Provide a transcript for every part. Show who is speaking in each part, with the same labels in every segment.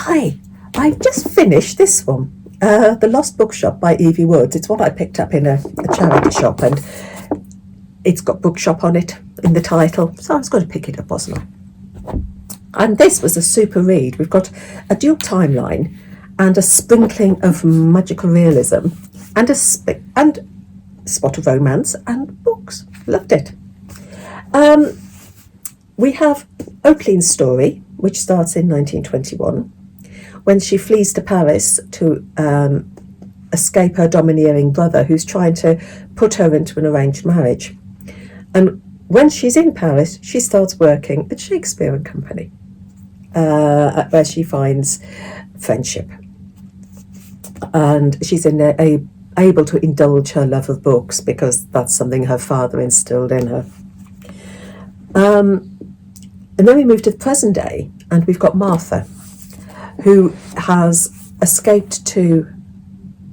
Speaker 1: Hi, I've just finished this one, The Lost Bookshop by Evie Woods. It's what I picked up in a charity shop, and it's got bookshop on it in the title, so I was going to pick it up, wasn't I? And this was a super read. We've got a dual timeline and a sprinkling of magical realism and a spot of romance and books. Loved it. We have Opaline's story, which starts in 1921, when she flees to Paris to escape her domineering brother, who's trying to put her into an arranged marriage. And when she's in Paris, she starts working at Shakespeare and Company, where she finds friendship. And she's able to indulge her love of books because that's something her father instilled in her. And then we move to the present day, and we've got Martha, who has escaped to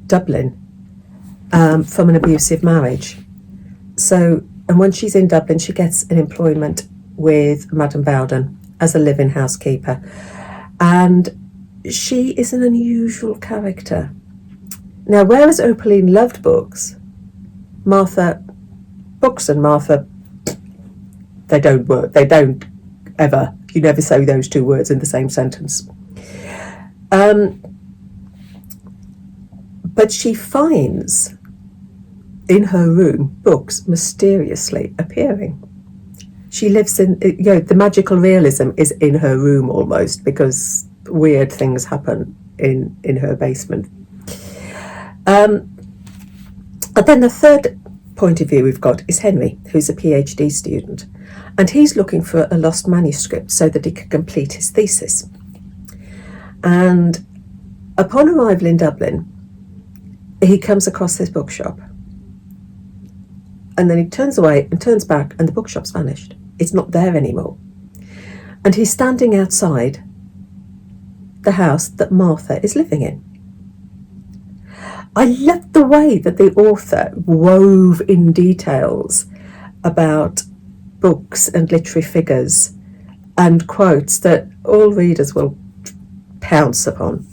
Speaker 1: Dublin from an abusive marriage. And when she's in Dublin, she gets an employment with Madame Bowden as a live-in housekeeper. And she is an unusual character. Now, whereas Opaline loved books and Martha, they don't work. They don't ever. You never say those two words in the same sentence. But she finds in her room books mysteriously appearing. She lives in, the magical realism is in her room almost, because weird things happen in her basement. And then the third point of view we've got is Henry, who's a PhD student, and he's looking for a lost manuscript so that he can complete his thesis. And upon arrival in Dublin, he comes across this bookshop, and then he turns away and turns back, and the bookshop's vanished. It's not there anymore. And he's standing outside the house that Martha is living in. I love the way that the author wove in details about books and literary figures and quotes that all readers will pounce upon.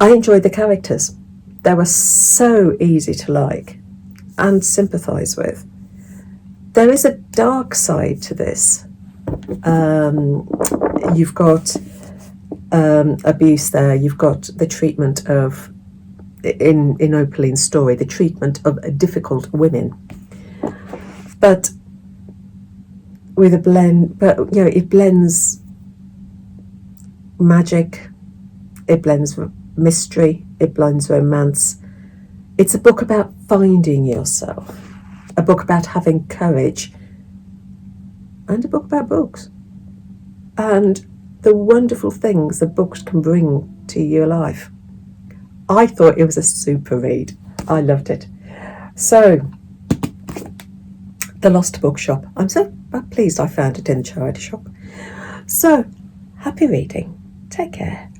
Speaker 1: I enjoyed the characters. They were so easy to like and sympathise with. There is a dark side to this. You've got abuse there. You've got the treatment of, in Opaline's story, the treatment of difficult women. But with a blend, it blends magic, it blends mystery, it blends romance. It's a book about finding yourself, a book about having courage, and a book about books and the wonderful things that books can bring to your life. I thought it was a super read. I loved it. So, The Lost Bookshop. I'm so pleased I found it in the charity shop. So, happy reading. Take care.